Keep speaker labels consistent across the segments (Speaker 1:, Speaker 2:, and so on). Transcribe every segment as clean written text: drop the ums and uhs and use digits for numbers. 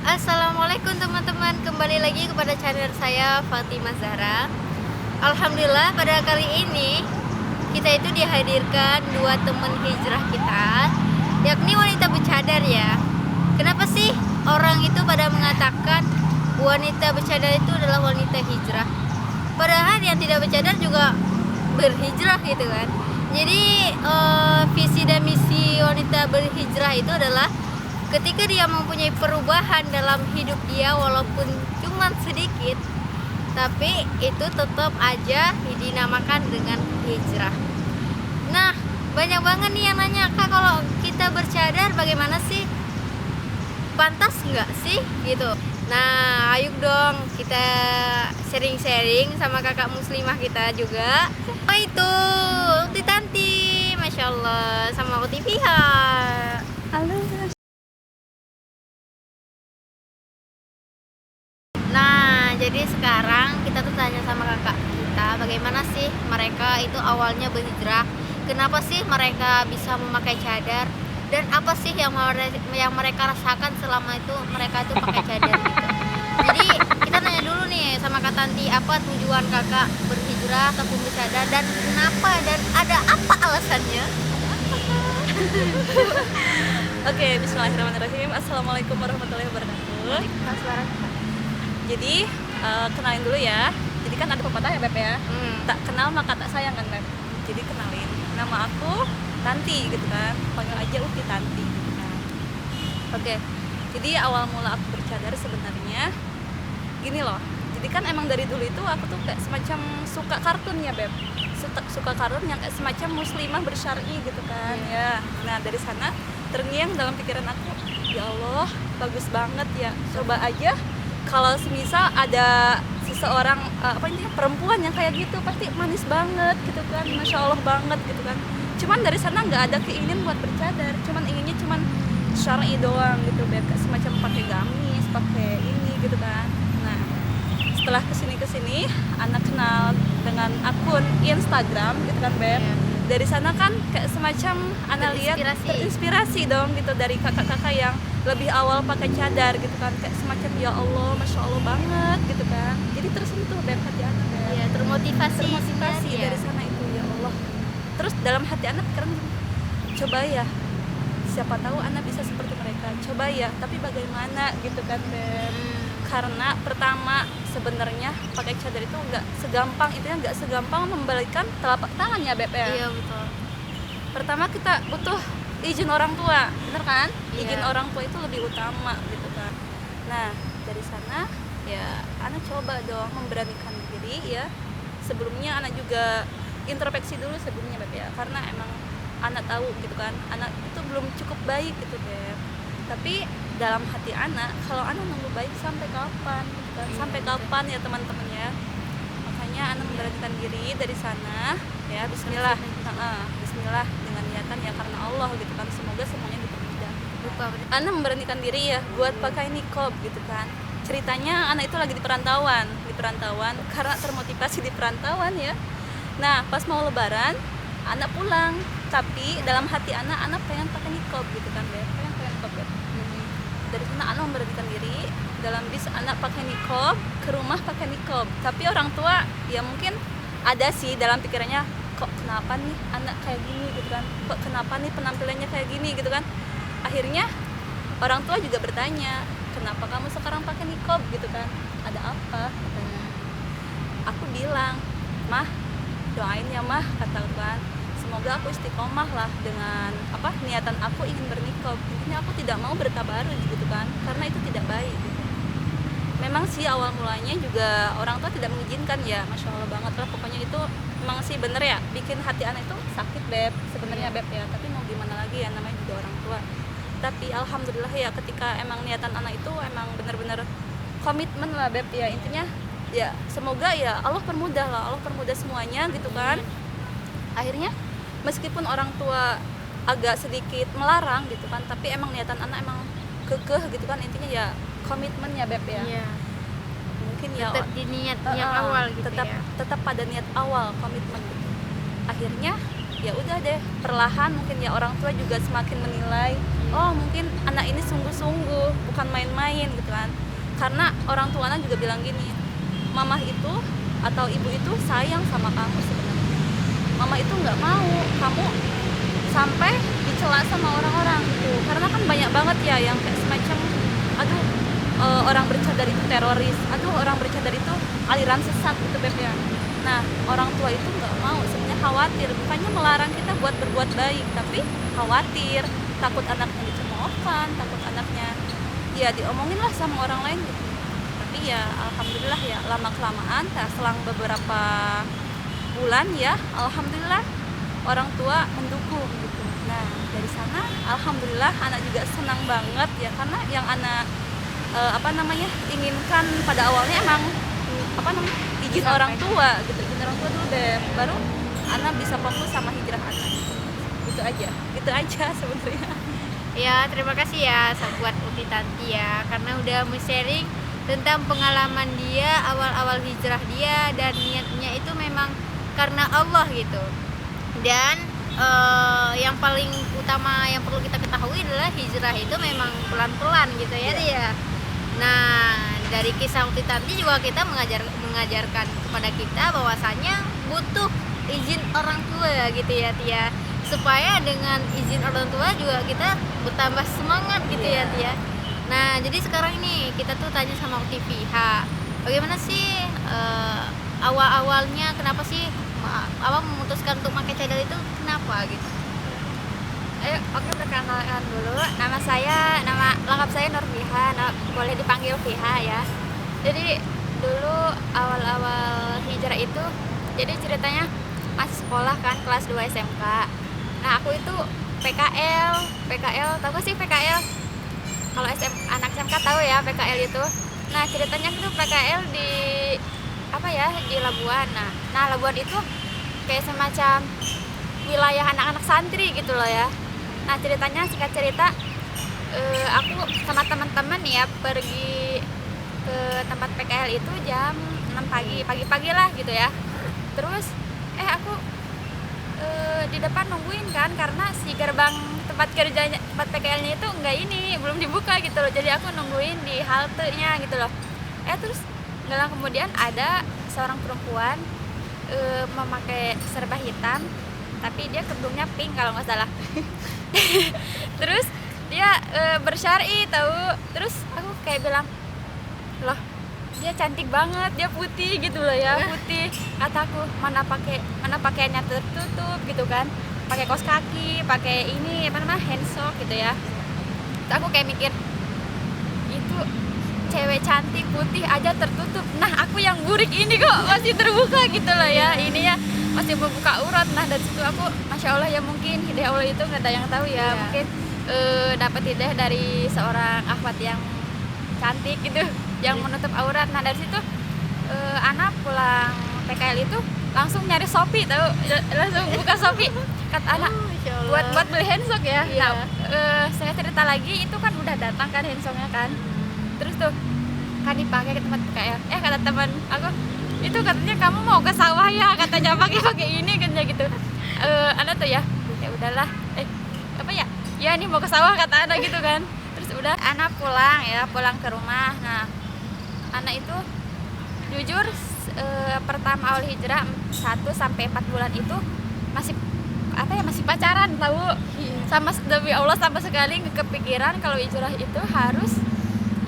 Speaker 1: Assalamualaikum teman-teman, kembali lagi kepada channel saya Fatimah Zahra. Alhamdulillah pada kali ini kita itu dihadirkan dua teman hijrah kita, yakni wanita bercadar ya. Kenapa sih orang itu pada mengatakan wanita bercadar itu adalah wanita hijrah, padahal yang tidak bercadar juga berhijrah gitu kan. Jadi visi dan misi wanita berhijrah itu adalah ketika dia mempunyai perubahan dalam hidup dia, walaupun cuma sedikit, tapi itu tetap aja dinamakan dengan hijrah. Nah, banyak banget nih yang nanya, Kak, kalau kita bercadar bagaimana sih? Pantas nggak sih? Gitu. Nah, ayo dong kita sharing-sharing sama kakak muslimah kita juga. Oh itu, Uti Tanti, Masya Allah, sama Uti Pihak.
Speaker 2: Halo.
Speaker 1: Nah, jadi sekarang kita tuh tanya sama kakak kita, bagaimana sih mereka itu awalnya berhijrah, kenapa sih mereka bisa memakai cadar, dan apa sih yang mereka rasakan selama itu mereka itu pakai cadar gitu. Jadi kita nanya dulu nih sama Kak Tanti, apa tujuan kakak berhijrah ataupun bercadar, dan kenapa, dan ada apa alasannya?
Speaker 2: Oke, bismillahirrahmanirrahim. Assalamualaikum warahmatullahi wabarakatuh. Jadi kenalin dulu ya. Jadi kan ada pepatah ya Beb ya. Tak kenal maka tak sayang kan Beb. Jadi kenalin. Nama aku Tanti gitu kan. Panggil aja Uti Tanti gitu kan. Oke. Jadi awal mula aku bercadar sebenarnya gini loh. Jadi kan emang dari dulu itu aku tuh kayak semacam suka kartun ya Beb. Suka kartun yang kayak semacam muslimah bersyar'i gitu kan ya. Nah, dari sana terngiang dalam pikiran aku, ya Allah, bagus banget ya. Coba aja kalau semisal ada seseorang perempuan yang kayak gitu, pasti manis banget gitu kan, Masya Allah banget gitu kan. Cuman dari sana nggak ada keinginan buat bercadar, cuman inginnya cuman syar'i doang gitu, kayak semacam pakai gamis, pakai ini gitu kan. Nah, setelah kesini anak kenal dengan akun Instagram gitu kan Beb. Dari sana kan kayak semacam anak lihat terinspirasi dong gitu dari kakak-kakak yang lebih awal pakai cadar gitu kan, kayak semacam ya Allah, Masya Allah banget gitu kan. Jadi tersentuh Beb hati anak Beb.
Speaker 1: Ya, termotivasi
Speaker 2: dari sana itu, ya Allah. Terus dalam hati anak sekarang, coba ya, siapa tahu anak bisa seperti mereka, coba ya, tapi bagaimana gitu kan Beb. Karena pertama sebenarnya pakai cadar itu nggak segampang membalikan telapak tangan ya Beb ya.
Speaker 1: Iya betul.
Speaker 2: Pertama kita butuh izin orang tua, bener kan?
Speaker 1: Iya.
Speaker 2: Izin orang tua itu lebih utama gitu kan. Nah, dari sana ya anak coba dong memberanikan diri ya. Sebelumnya anak juga introspeksi dulu sebelumnya Beb ya, karena emang anak tahu gitu kan, anak itu belum cukup baik gitu Beb. Tapi dalam hati anak, kalau anak nunggu baik sampai kapan gitu kan? Sampai kapan ya teman-teman ya. Makanya anak memberanikan diri dari sana ya, bismillah. Bismillah dengan niatan ya karena Allah gitu kan, semoga semuanya dipermudah. Anak memberanikan diri ya buat pakai niqab gitu kan. Ceritanya anak itu lagi di perantauan karena termotivasi di perantauan ya. Nah, pas mau lebaran anak pulang, tapi dalam hati anak pengen pakai niqab gitu kan Beb. Pengen niqab Beb. Dari sana anak memberanikan diri, dalam bis anak pakai niqab, ke rumah pakai niqab. Tapi orang tua ya mungkin ada sih dalam pikirannya, kok kenapa nih anak kayak gini gitu kan, kok kenapa nih penampilannya kayak gini gitu kan. Akhirnya orang tua juga bertanya, kenapa kamu sekarang pakai niqab gitu kan, ada apa katanya. Aku bilang, mah doain ya mah, katakan semoga aku istiqomah lah dengan niatan aku ingin berniqab. Intinya aku tidak mau bertabarruj gitu kan, karena itu tidak baik gitu. Memang sih awal mulanya juga orang tua tidak mengizinkan ya, Masya Allah banget lah pokoknya. Itu memang sih bener ya, bikin hati anak itu sakit Beb sebenarnya Beb ya, tapi mau gimana lagi ya, namanya juga orang tua. Tapi alhamdulillah ya, ketika emang niatan anak itu emang bener-bener komitmen lah Beb ya. Intinya ya semoga ya Allah permudah semuanya gitu kan. Akhirnya meskipun orang tua agak sedikit melarang gitu kan, tapi emang niatan anak emang kekeh gitu kan. Intinya ya komitmen ya Beb ya.
Speaker 1: Iya.
Speaker 2: Mungkin ya
Speaker 1: Tetap di niat yang awal gitu
Speaker 2: tetap pada niat awal, komitmen gitu. Akhirnya ya udah deh, perlahan mungkin ya orang tua juga semakin menilai, oh mungkin anak ini sungguh-sungguh, bukan main-main gitu kan. Karena orang tua anak juga bilang gini, mama itu atau ibu itu sayang sama kamu sebenarnya. Mama itu nggak mau kamu sampai dicela sama orang-orang gitu. Karena kan banyak banget ya yang kayak semacam aduh orang bercadar itu teroris, aduh orang bercadar itu aliran sesat gitu Beb ya. Nah, orang tua itu nggak mau, sebenarnya khawatir, bukannya melarang kita buat berbuat baik, tapi khawatir, takut anaknya dicemoohkan, takut anaknya ya diomongin lah sama orang lain gitu. Tapi ya alhamdulillah ya lama kelamaan, selang beberapa bulan ya, alhamdulillah orang tua mendukung gitu. Nah, dari sana alhamdulillah anak juga senang banget ya, karena yang anak inginkan pada awalnya emang izin orang tua gitu, izin orang tua dulu deh, baru anak bisa fokus sama hijrah anak. Gitu aja sebenarnya.
Speaker 1: Ya, terima kasih ya buat Uti Tanti ya, karena udah sharing tentang pengalaman dia awal-awal hijrah dia, dan niatnya itu memang karena Allah gitu. Dan yang paling utama yang perlu kita ketahui adalah hijrah itu memang pelan-pelan gitu ya dia. Nah, dari kisah Uti Tanti juga kita mengajarkan kepada kita bahwasanya butuh izin orang tua gitu ya Tia, supaya dengan izin orang tua juga kita bertambah semangat gitu ya Tia. Nah, jadi sekarang ini kita tuh tanya sama Uti Piha, bagaimana sih awal-awalnya, kenapa sih Awang memutuskan untuk pakai cadar itu, kenapa gitu?
Speaker 3: Oke, perkenalkan dulu. Nama lengkap saya Nurfiha, boleh dipanggil Fiha ya. Jadi dulu awal-awal hijrah itu, jadi ceritanya masih sekolah kan, kelas 2 SMK. Nah, aku itu PKL, tahu gak sih PKL? Kalau anak SMK tahu ya PKL itu. Nah, ceritanya itu PKL di di Labuan. Nah, Labuan itu kayak semacam wilayah anak-anak santri gitu loh ya. Nah, ceritanya singkat cerita, aku sama teman-teman ya pergi ke tempat PKL itu jam 6 pagi lah gitu ya. Terus aku di depan nungguin kan, karena si gerbang tempat PKL-nya itu belum dibuka gitu loh. Jadi aku nungguin di haltenya gitu loh. Terus nggak lama kemudian ada seorang perempuan memakai serba hitam, tapi dia kerudungnya pink kalau nggak salah. Terus dia bersyari tahu. Terus aku kayak bilang, loh dia cantik banget, dia putih gitu loh ya, putih. Kataku, mana pakaiannya tertutup gitu kan, pakai kaos kaki, pakai handsock gitu ya. Terus aku kayak mikir, itu cewek cantik putih aja tertutup, nah aku yang burik ini kok masih terbuka gitu loh ya, ini ya masih membuka aurat. Nah, dari situ aku masya Allah ya, mungkin hidayah Allah itu nggak ada yang tahu ya. Mungkin dapat hidayah dari seorang akhwat yang cantik gitu, yang menutup aurat. Nah, dari situ anak pulang PKL itu langsung nyari Shopee, tahu, langsung buka Shopee, kata anak buat beli handsock ya. Nah, saya cerita lagi, itu kan udah datang kan handsocknya kan. Terus tuh kan dipakai ke tempat PKL. Kata teman aku, itu katanya kamu mau ke sawah ya, katanya pakai ini katanya gitu. Anak tuh ya udahlah, ya ini mau ke sawah kata anak gitu kan. Terus udah anak pulang ke rumah. Nah, anak itu jujur pertama awal hijrah 1 sampai 4 bulan itu masih pacaran tahu. Sama demi Allah sama sekali nggak kepikiran kalau hijrah itu harus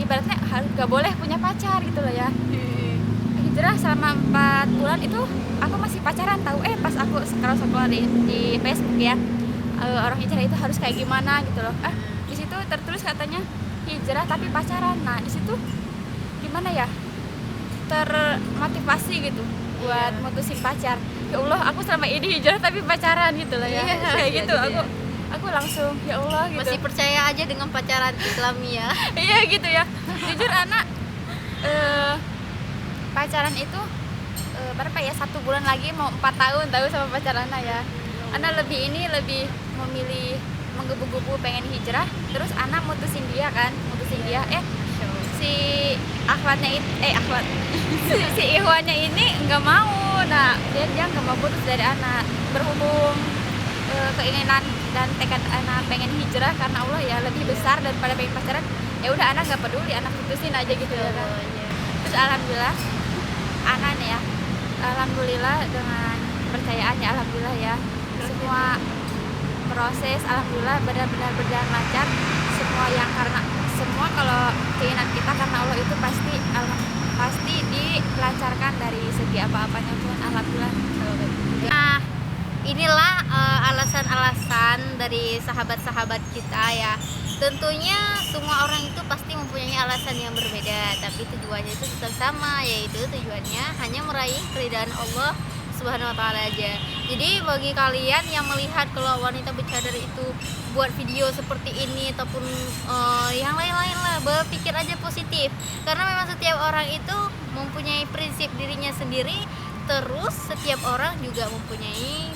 Speaker 3: ibaratnya gak boleh punya pacar gitu loh ya. Hijrah selama 4 bulan itu aku masih pacaran tahu. Pas aku scroll di Facebook ya, orang hijrah itu harus kayak gimana gitu loh. Di situ tertulis katanya hijrah tapi pacaran. Nah, di situ gimana ya, termotivasi gitu buat mutusin pacar. Ya Allah, aku selama ini hijrah tapi pacaran gitu loh ya. Kayak gitu aku langsung ya Allah gitu.
Speaker 1: Masih percaya aja dengan pacaran Islami ya.
Speaker 3: Iya gitu ya. Jujur anak pacaran itu berapa ya, 1 bulan lagi mau 4 tahun tahu sama pacaran ya. Anak lebih memilih menggebu-gebu pengen hijrah. Terus anak mutusin dia. Si akhwatnya si ikhwannya ini nggak mau. Nah, dia nggak mau putus dari anak, berhubung keinginan dan tekad anak pengen hijrah karena Allah ya lebih besar daripada pengen pacaran, ya udah anak nggak peduli, anak putusin aja gitu ya kan. Terus alhamdulillah anak nih ya, alhamdulillah dengan kepercayaannya, alhamdulillah ya semua proses alhamdulillah benar-benar berjalan lancar. Semua kalau keinginan kita karena Allah itu pasti dilancarkan dari segi apa-apanya pun, alhamdulillah.
Speaker 1: Nah, inilah alasan-alasan dari sahabat-sahabat kita ya. Tentunya semua orang itu pasti mempunyai alasan yang berbeda, tapi tujuannya itu tetap sama, yaitu tujuannya hanya meraih keridhaan Allah Subhanahu wa taala aja. Jadi bagi kalian yang melihat kalau wanita bercadar itu buat video seperti ini ataupun yang lain-lain lah, berpikir aja positif. Karena memang setiap orang itu mempunyai prinsip dirinya sendiri, terus setiap orang juga mempunyai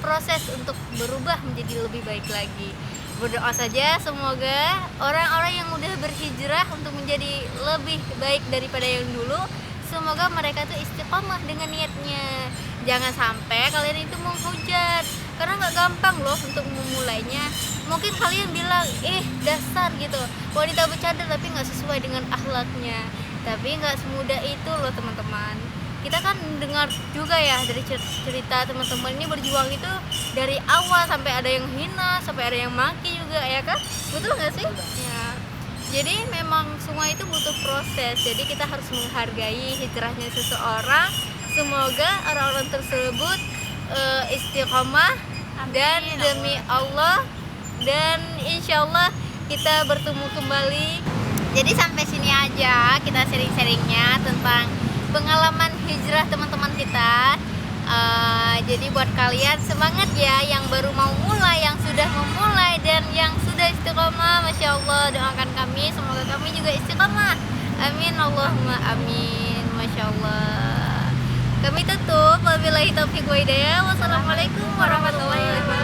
Speaker 1: proses untuk berubah menjadi lebih baik lagi. Berdoa saja semoga orang-orang yang udah berhijrah untuk menjadi lebih baik daripada yang dulu, semoga mereka tuh istiqomah dengan niatnya. Jangan sampai kalian itu menghujat, karena nggak gampang loh untuk memulainya. Mungkin kalian bilang, dasar gitu, wanita bercadar tapi nggak sesuai dengan akhlaknya. Tapi nggak semudah itu loh teman-teman. Kita kan dengar juga ya dari cerita teman-teman ini berjuang itu dari awal sampai ada yang hina, sampai ada yang maki juga ya kan? Betul nggak sih? Ya. Jadi memang semua itu butuh proses. Jadi kita harus menghargai hijrahnya seseorang. Semoga orang-orang tersebut istiqomah dan demi Allah, dan insya Allah kita bertemu kembali. Jadi sampai sini aja kita sharing-sharingnya tentang pengalaman hijrah teman-teman kita. Jadi buat kalian semangat ya, yang baru mau mulai, yang sudah memulai, dan yang sudah istiqomah, Masya Allah, doakan kami semoga kami juga istiqomah. Amin Allahumma amin. Masya Allah. Kami tutup. Wabillahi taufiq wa hidayah. Wassalamualaikum warahmatullahi wabarakatuh.